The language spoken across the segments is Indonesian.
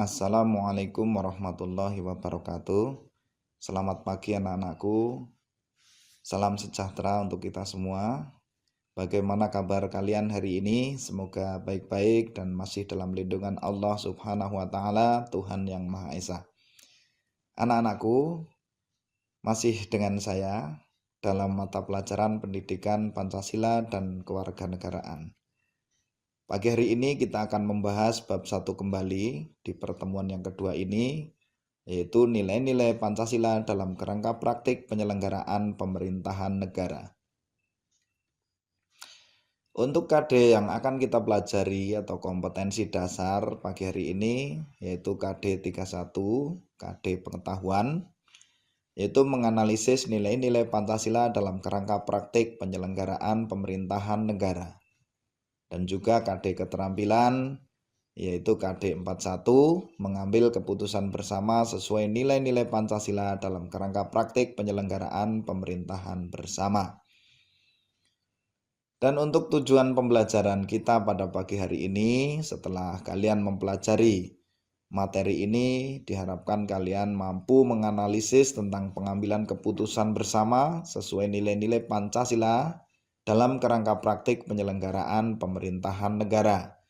Assalamualaikum warahmatullahi wabarakatuh. Selamat pagi anak-anakku. Salam sejahtera untuk kita semua. Bagaimana kabar kalian hari ini? Semoga baik-baik dan masih dalam lindungan Allah Subhanahu wa taala, Tuhan yang Maha Esa. Anak-anakku, masih dengan saya dalam mata pelajaran pendidikan Pancasila dan Kewarganegaraan. Pagi hari ini kita akan membahas bab 1 kembali di pertemuan yang kedua ini, yaitu nilai-nilai Pancasila dalam kerangka praktik penyelenggaraan pemerintahan negara. Untuk KD yang akan kita pelajari atau kompetensi dasar pagi hari ini, yaitu KD 31, KD pengetahuan, yaitu menganalisis nilai-nilai Pancasila dalam kerangka praktik penyelenggaraan pemerintahan negara. Dan juga KD keterampilan, yaitu KD 41, mengambil keputusan bersama sesuai nilai-nilai Pancasila dalam kerangka praktik penyelenggaraan pemerintahan bersama. Dan untuk tujuan pembelajaran kita pada pagi hari ini, setelah kalian mempelajari materi ini, diharapkan kalian mampu menganalisis tentang pengambilan keputusan bersama sesuai nilai-nilai Pancasila dalam kerangka praktik penyelenggaraan pemerintahan negara.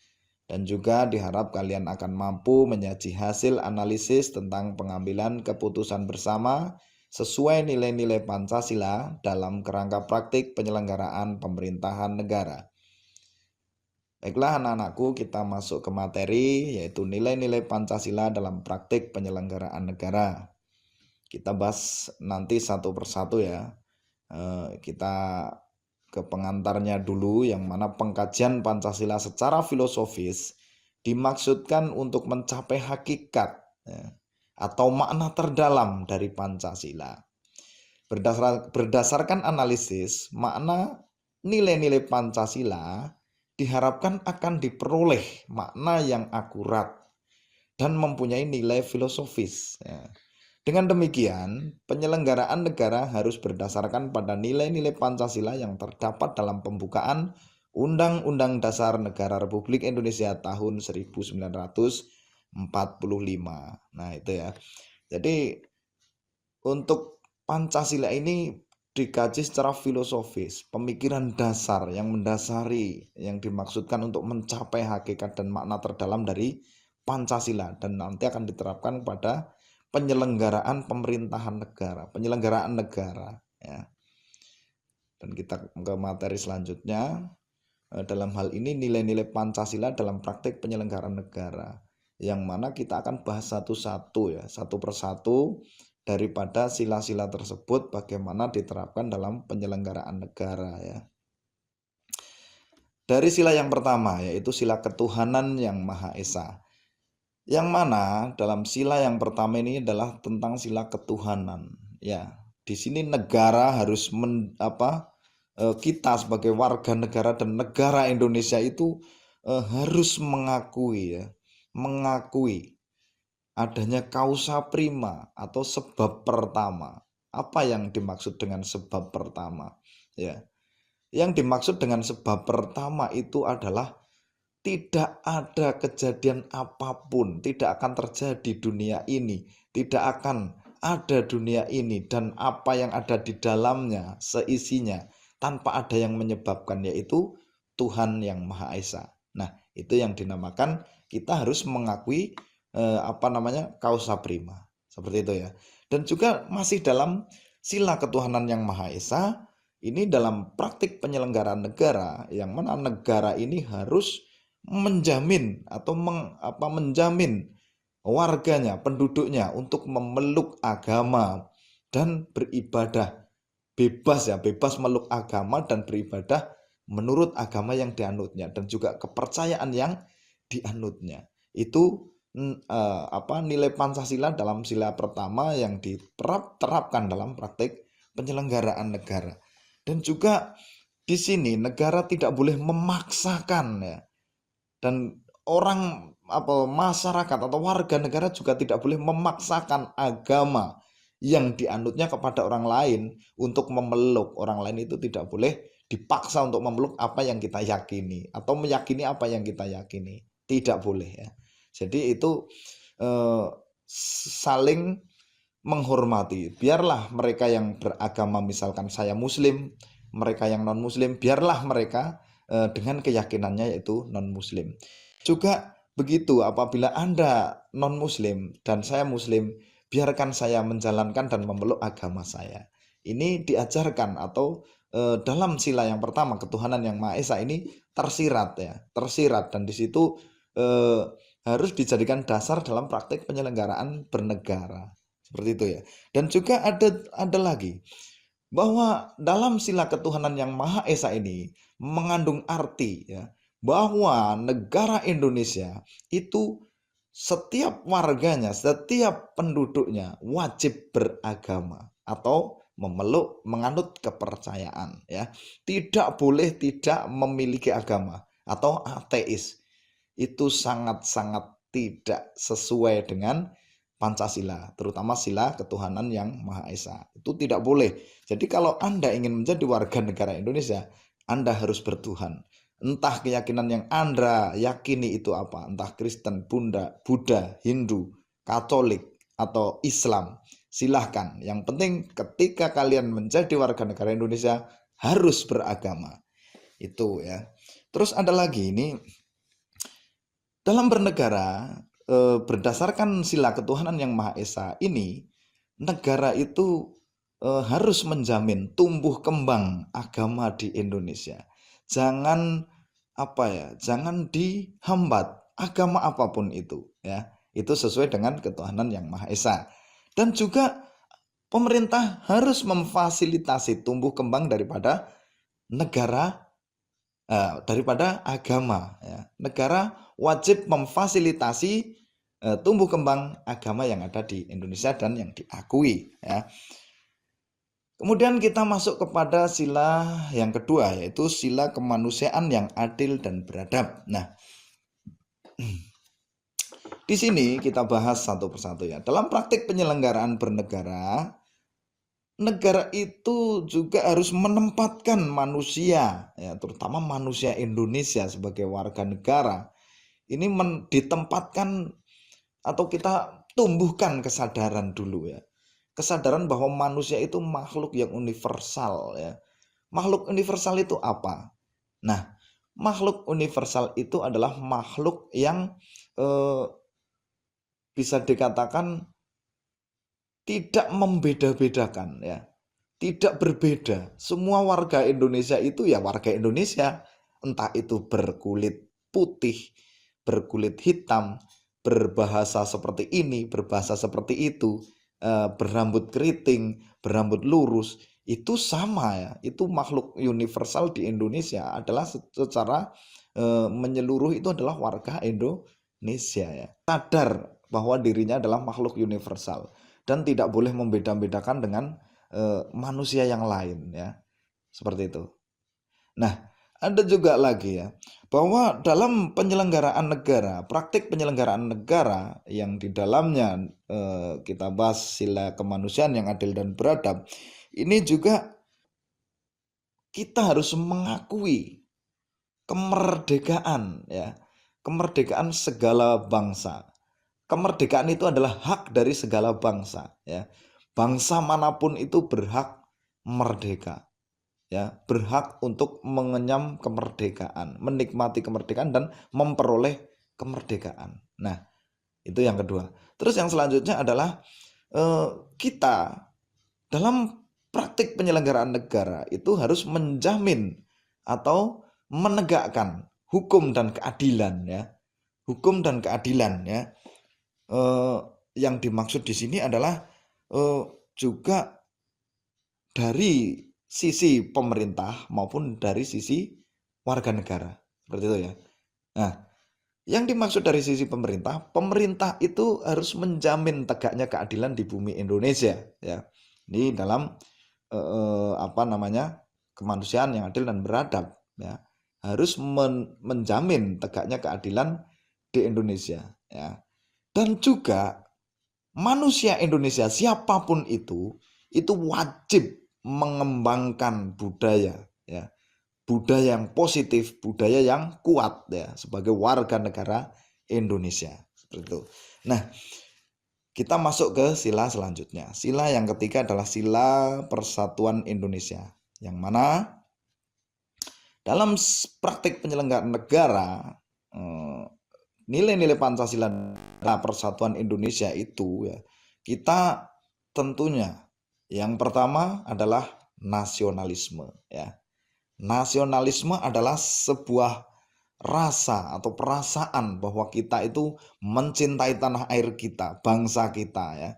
Dan juga diharap kalian akan mampu menyaji hasil analisis tentang pengambilan keputusan bersama sesuai nilai-nilai Pancasila dalam kerangka praktik penyelenggaraan pemerintahan negara. Baiklah anak-anakku, kita masuk ke materi, yaitu nilai-nilai Pancasila dalam praktik penyelenggaraan negara. Kita bahas nanti satu persatu ya. Kita ke pengantarnya dulu, yang mana pengkajian Pancasila secara filosofis dimaksudkan untuk mencapai hakikat ya, atau makna terdalam dari Pancasila. Berdasarkan analisis, makna nilai-nilai Pancasila diharapkan akan diperoleh makna yang akurat dan mempunyai nilai filosofis ya. Dengan demikian, penyelenggaraan negara harus berdasarkan pada nilai-nilai Pancasila yang terdapat dalam pembukaan Undang-Undang Dasar Negara Republik Indonesia tahun 1945. Nah, itu ya. Jadi, untuk Pancasila ini dikaji secara filosofis, pemikiran dasar yang mendasari yang dimaksudkan untuk mencapai hakikat dan makna terdalam dari Pancasila, dan nanti akan diterapkan pada penyelenggaraan pemerintahan negara, penyelenggaraan negara ya. Dan kita ke materi selanjutnya, dalam hal ini nilai-nilai Pancasila dalam praktik penyelenggaraan negara, yang mana kita akan bahas satu-satu ya, satu persatu daripada sila-sila tersebut bagaimana diterapkan dalam penyelenggaraan negara ya. Dari sila yang pertama, yaitu sila ketuhanan yang Maha Esa. Yang mana dalam sila yang pertama ini adalah tentang sila ketuhanan ya. Di sini negara harus kita sebagai warga negara dan negara Indonesia itu harus mengakui adanya causa prima atau sebab pertama. Apa yang dimaksud dengan sebab pertama ya? Yang dimaksud dengan sebab pertama itu adalah tidak ada kejadian apapun, tidak akan terjadi dunia ini, tidak akan ada dunia ini dan apa yang ada di dalamnya, seisinya, tanpa ada yang menyebabkan, yaitu Tuhan yang Maha Esa. Nah, itu yang dinamakan kita harus mengakui causa prima, seperti itu ya. Dan juga masih dalam sila ketuhanan yang Maha Esa, ini dalam praktik penyelenggaraan negara, yang mana negara ini harus menjamin atau menjamin warganya, penduduknya untuk memeluk agama dan beribadah bebas ya, bebas meluk agama dan beribadah menurut agama yang dianutnya dan juga kepercayaan yang dianutnya. Itu nilai Pancasila dalam sila pertama yang diterapkan dalam praktik penyelenggaraan negara. Dan juga di sini negara tidak boleh memaksakan ya. Dan masyarakat atau warga negara juga tidak boleh memaksakan agama yang dianutnya kepada orang lain untuk memeluk. Orang lain itu tidak boleh dipaksa untuk memeluk apa yang kita yakini atau meyakini apa yang kita yakini. Tidak boleh ya. Jadi itu eh, saling menghormati. Biarlah mereka yang beragama, misalkan saya muslim, mereka yang non muslim, biarlah mereka dengan keyakinannya yaitu non muslim. Juga begitu, apabila Anda non muslim dan saya muslim, biarkan saya menjalankan dan memeluk agama saya. Ini diajarkan atau dalam sila yang pertama, ketuhanan yang Maha Esa ini tersirat ya, tersirat, dan di situ harus dijadikan dasar dalam praktik penyelenggaraan bernegara. Seperti itu ya. Dan juga ada lagi bahwa dalam sila ketuhanan yang Maha Esa ini mengandung arti ya, bahwa negara Indonesia itu setiap warganya, setiap penduduknya wajib beragama atau memeluk, menganut kepercayaan ya. Tidak boleh tidak memiliki agama atau ateis. Itu sangat-sangat tidak sesuai dengan Pancasila, terutama sila ketuhanan yang Maha Esa. Itu tidak boleh. Jadi kalau Anda ingin menjadi warga negara Indonesia, Anda harus bertuhan. Entah keyakinan yang Anda yakini itu apa, entah Kristen, Buddha, Hindu, Katolik, atau Islam. Silahkan. Yang penting ketika kalian menjadi warga negara Indonesia, harus beragama. Itu ya. Terus ada lagi ini, dalam bernegara, berdasarkan sila ketuhanan yang Maha Esa ini, negara itu harus menjamin tumbuh kembang agama di Indonesia. Jangan jangan dihambat agama apapun itu ya. Itu sesuai dengan ketuhanan yang Maha Esa. Dan juga pemerintah harus memfasilitasi tumbuh kembang daripada negara, daripada agama ya. Negara wajib memfasilitasi tumbuh kembang agama yang ada di Indonesia dan yang diakui ya. Kemudian kita masuk kepada sila yang kedua, yaitu sila kemanusiaan yang adil dan beradab. Nah, di sini kita bahas satu persatu ya. Dalam praktik penyelenggaraan bernegara, negara itu juga harus menempatkan manusia ya, terutama manusia Indonesia sebagai warga negara. Ini ditempatkan atau kita tumbuhkan kesadaran dulu ya. Kesadaran bahwa manusia itu makhluk yang universal ya. Makhluk universal itu apa? Nah, makhluk universal itu adalah makhluk yang bisa dikatakan tidak membeda-bedakan ya. Tidak berbeda. Semua warga Indonesia itu ya warga Indonesia. Entah itu berkulit putih, berkulit hitam, berbahasa seperti ini, berbahasa seperti itu, berambut keriting, berambut lurus, itu sama ya. Itu makhluk universal di Indonesia adalah secara menyeluruh itu adalah warga Indonesia ya. Sadar bahwa dirinya adalah makhluk universal dan tidak boleh membeda-bedakan dengan manusia yang lain ya. Seperti itu. Nah, ada juga lagi ya, bahwa dalam penyelenggaraan negara, praktik penyelenggaraan negara yang di dalamnya kita bahas sila kemanusiaan yang adil dan beradab, ini juga kita harus mengakui kemerdekaan ya, kemerdekaan segala bangsa. Kemerdekaan itu adalah hak dari segala bangsa ya. Bangsa manapun itu berhak merdeka ya, berhak untuk mengenyam kemerdekaan, menikmati kemerdekaan dan memperoleh kemerdekaan. Nah, itu yang kedua. Terus yang selanjutnya adalah kita dalam praktik penyelenggaraan negara itu harus menjamin atau menegakkan hukum dan keadilan ya. Hukum dan keadilan ya. Yang dimaksud di sini adalah juga dari sisi pemerintah maupun dari sisi warga negara, seperti itu ya. Nah, yang dimaksud dari sisi pemerintah, pemerintah itu harus menjamin tegaknya keadilan di bumi Indonesia ya. Ini dalam kemanusiaan yang adil dan beradab ya. Harus menjamin tegaknya keadilan di Indonesia ya. Dan juga manusia Indonesia siapapun itu wajib mengembangkan budaya ya. Budaya yang positif, budaya yang kuat ya sebagai warga negara Indonesia. Seperti itu. Nah, kita masuk ke sila selanjutnya. Sila yang ketiga adalah sila Persatuan Indonesia, yang mana dalam praktik penyelenggaraan negara, nilai-nilai Pancasila Persatuan Indonesia itu ya, kita tentunya yang pertama adalah nasionalisme ya. Nasionalisme adalah sebuah rasa atau perasaan bahwa kita itu mencintai tanah air kita, bangsa kita ya.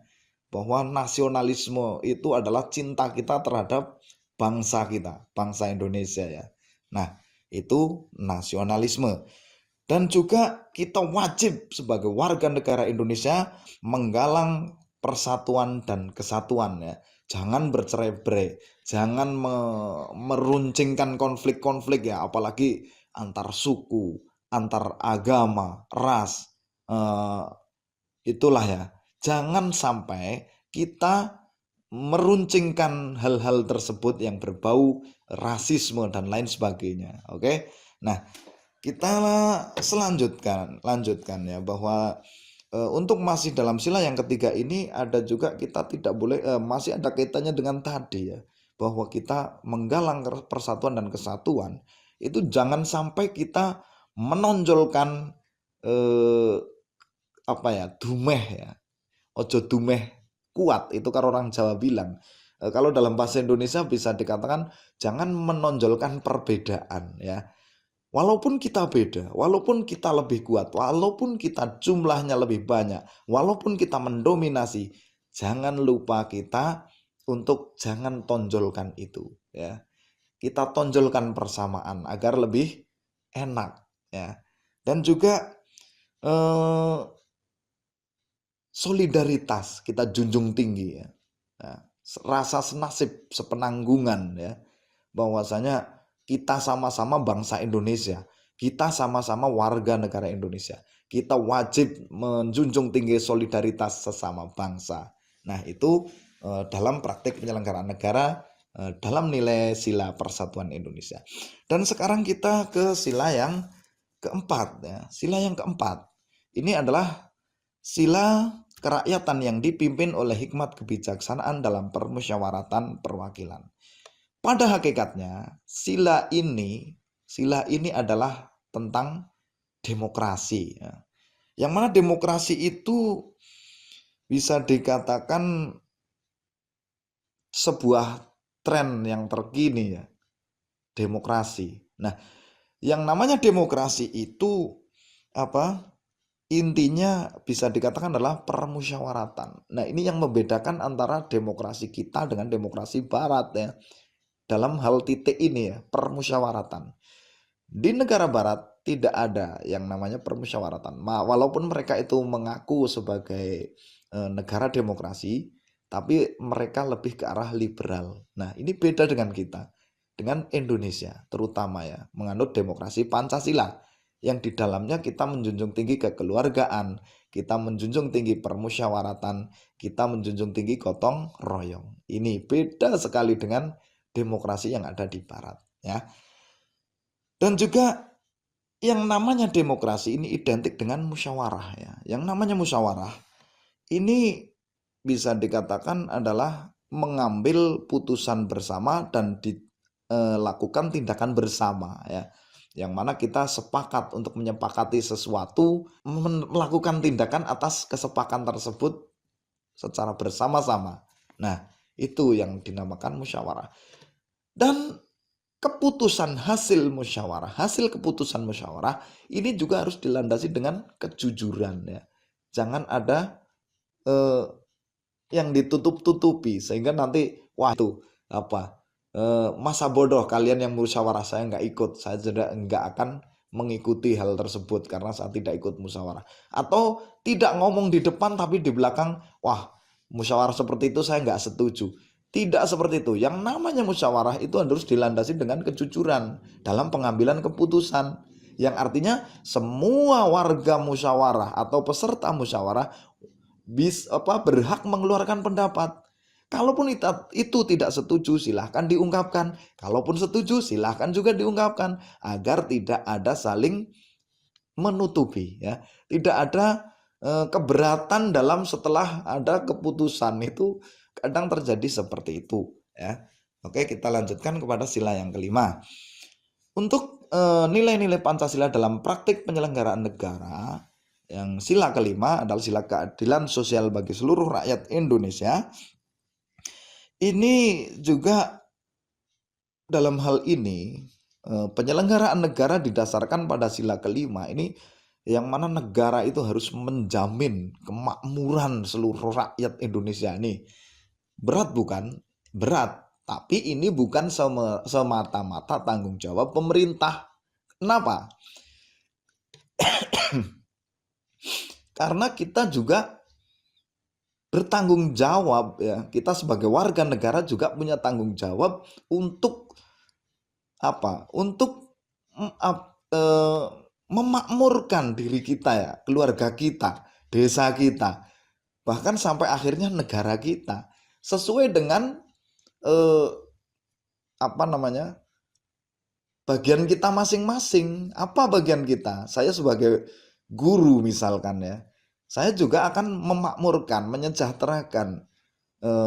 Bahwa nasionalisme itu adalah cinta kita terhadap bangsa kita, bangsa Indonesia ya. Nah, itu nasionalisme. Dan juga kita wajib sebagai warga negara Indonesia menggalang persatuan dan kesatuan ya. Jangan bercerai-berai, jangan meruncingkan konflik-konflik ya, apalagi antar suku, antar agama, ras. Itulah ya. Jangan sampai kita meruncingkan hal-hal tersebut yang berbau rasisme dan lain sebagainya. Oke. Nah, kita lanjutkan ya, bahwa untuk masih dalam sila yang ketiga ini ada juga kita tidak boleh masih ada kaitannya dengan tadi ya, bahwa kita menggalang persatuan dan kesatuan itu jangan sampai kita menonjolkan dumeh ya, ojo dumeh kuat, itu kan orang Jawa bilang. Kalau dalam bahasa Indonesia bisa dikatakan jangan menonjolkan perbedaan ya. Walaupun kita beda, walaupun kita lebih kuat, walaupun kita jumlahnya lebih banyak, walaupun kita mendominasi, jangan lupa kita untuk jangan tonjolkan itu ya. Kita tonjolkan persamaan agar lebih enak ya. Dan juga solidaritas kita junjung tinggi ya. Nah, rasa senasib, sepenanggungan ya. Bahwasanya kita sama-sama bangsa Indonesia, kita sama-sama warga negara Indonesia. Kita wajib menjunjung tinggi solidaritas sesama bangsa. Nah, itu dalam praktik penyelenggaraan negara dalam nilai sila Persatuan Indonesia. Dan sekarang kita ke sila yang keempat ya. Sila yang keempat ini adalah sila kerakyatan yang dipimpin oleh hikmat kebijaksanaan dalam permusyawaratan perwakilan. Pada hakikatnya sila ini adalah tentang demokrasi ya. Yang mana demokrasi itu bisa dikatakan sebuah tren yang terkini ya, demokrasi. Nah, yang namanya demokrasi itu intinya bisa dikatakan adalah permusyawaratan. Nah, ini yang membedakan antara demokrasi kita dengan demokrasi barat ya. Dalam hal titik ini ya, permusyawaratan. Di negara barat tidak ada yang namanya permusyawaratan. Walaupun mereka itu mengaku sebagai negara demokrasi, tapi mereka lebih ke arah liberal. Nah, ini beda dengan kita. Dengan Indonesia terutama ya, menganut demokrasi Pancasila yang di dalamnya kita menjunjung tinggi kekeluargaan, kita menjunjung tinggi permusyawaratan, kita menjunjung tinggi gotong royong. Ini beda sekali dengan demokrasi yang ada di barat ya. Dan juga yang namanya demokrasi ini identik dengan musyawarah ya. Yang namanya musyawarah ini bisa dikatakan adalah mengambil putusan bersama dan dilakukan tindakan bersama ya. Yang mana kita sepakat untuk menyepakati sesuatu, melakukan tindakan atas kesepakatan tersebut secara bersama-sama. Nah, itu yang dinamakan musyawarah. Dan keputusan hasil keputusan musyawarah ini juga harus dilandasi dengan kejujuran ya. Jangan ada yang ditutup-tutupi sehingga nanti wah itu masa bodoh kalian yang musyawarah, saya nggak ikut, saya nggak akan mengikuti hal tersebut karena saya tidak ikut musyawarah. Atau tidak ngomong di depan tapi di belakang, wah musyawarah seperti itu saya nggak setuju. Tidak seperti itu. Yang namanya musyawarah itu harus dilandasi dengan kejujuran dalam pengambilan keputusan. Yang artinya semua warga musyawarah atau peserta musyawarah berhak mengeluarkan pendapat. Kalaupun itu tidak setuju silahkan diungkapkan. Kalaupun setuju silahkan juga diungkapkan. Agar tidak ada saling menutupi ya. Tidak ada keberatan dalam setelah ada keputusan itu kadang terjadi seperti itu ya. Oke, kita lanjutkan kepada sila yang kelima. Untuk nilai-nilai Pancasila dalam praktik penyelenggaraan negara, yang sila kelima adalah sila keadilan sosial bagi seluruh rakyat Indonesia. Ini juga dalam hal ini penyelenggaraan negara didasarkan pada sila kelima ini, yang mana negara itu harus menjamin kemakmuran seluruh rakyat Indonesia. Ini berat bukan? Berat. Tapi ini bukan semata-mata tanggung jawab pemerintah. Kenapa? Karena kita juga bertanggung jawab ya. Kita sebagai warga negara juga punya tanggung jawab untuk apa? Untuk memakmurkan diri kita ya, keluarga kita, desa kita, bahkan sampai akhirnya negara kita sesuai dengan bagian kita masing-masing. Apa bagian kita? Saya sebagai guru misalkan ya, saya juga akan memakmurkan, menyejahterakan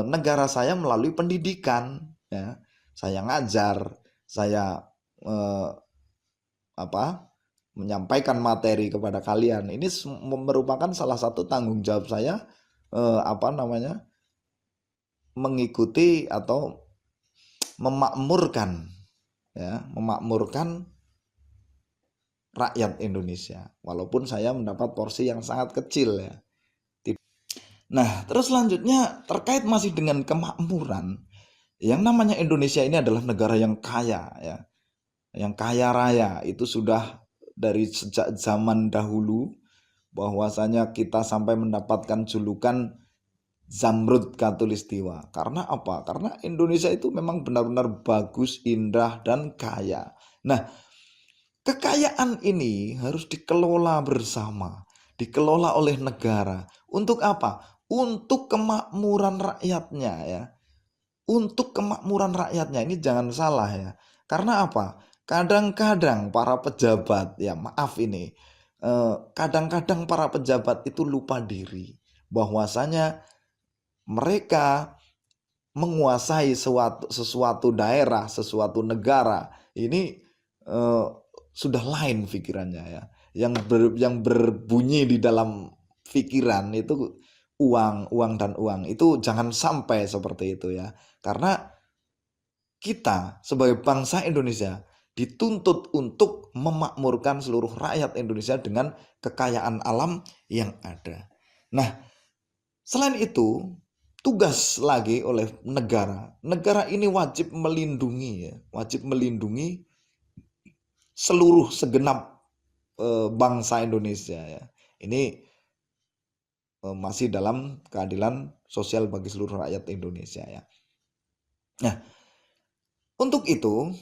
negara saya melalui pendidikan ya. Saya ngajar, saya menyampaikan materi kepada kalian. Ini merupakan salah satu tanggung jawab saya mengikuti atau memakmurkan ya, memakmurkan rakyat Indonesia, walaupun saya mendapat porsi yang sangat kecil ya. Nah, terus selanjutnya terkait masih dengan kemakmuran, yang namanya Indonesia ini adalah negara yang kaya ya, yang kaya raya. Itu sudah dari sejak zaman dahulu, bahwasanya kita sampai mendapatkan julukan Zamrud Khatulistiwa. Karena apa? Karena Indonesia itu memang benar-benar bagus, indah, dan kaya. Nah, kekayaan ini harus dikelola bersama, dikelola oleh negara. Untuk apa? Untuk kemakmuran rakyatnya ya. Untuk kemakmuran rakyatnya, ini jangan salah ya. Karena apa? Kadang-kadang para pejabat, ya maaf ini, kadang-kadang para pejabat itu lupa diri bahwasanya mereka menguasai sesuatu daerah, sesuatu negara. Ini sudah lain pikirannya ya. Yang berbunyi di dalam pikiran itu uang, uang dan uang. Itu jangan sampai seperti itu ya. Karena kita sebagai bangsa Indonesia dituntut untuk memakmurkan seluruh rakyat Indonesia dengan kekayaan alam yang ada. Nah, selain itu, tugas lagi oleh negara. Negara ini wajib melindungi ya, wajib melindungi seluruh segenap bangsa Indonesia ya. Ini masih dalam keadilan sosial bagi seluruh rakyat Indonesia ya. Nah, untuk itu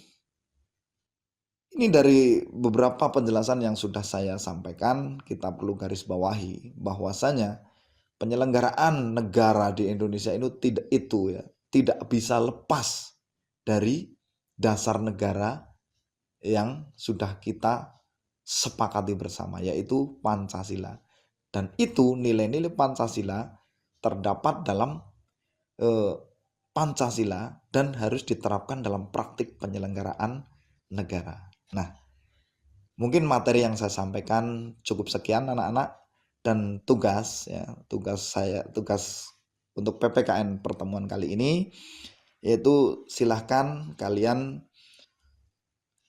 ini dari beberapa penjelasan yang sudah saya sampaikan, kita perlu garis bawahi bahwasanya penyelenggaraan negara di Indonesia tidak bisa lepas dari dasar negara yang sudah kita sepakati bersama, yaitu Pancasila. Dan itu nilai-nilai Pancasila terdapat dalam Pancasila dan harus diterapkan dalam praktik penyelenggaraan negara. Nah, mungkin materi yang saya sampaikan cukup sekian anak-anak, dan tugas untuk PPKN pertemuan kali ini yaitu silahkan kalian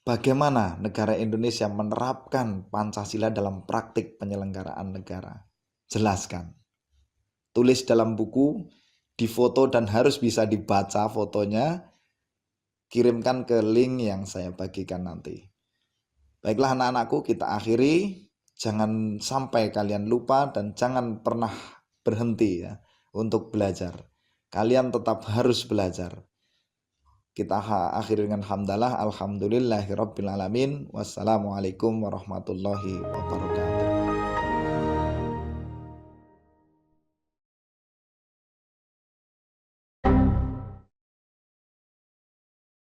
bagaimana negara Indonesia menerapkan Pancasila dalam praktik penyelenggaraan negara. Jelaskan. Tulis dalam buku, difoto dan harus bisa dibaca fotonya, kirimkan ke link yang saya bagikan nanti. Baiklah anak-anakku, kita akhiri. Jangan sampai kalian lupa dan jangan pernah berhenti ya untuk belajar. Kalian tetap harus belajar. Kita akhiri dengan hamdalah, alhamdulillahirabbil alamin. Wassalamualaikum warahmatullahi wabarakatuh.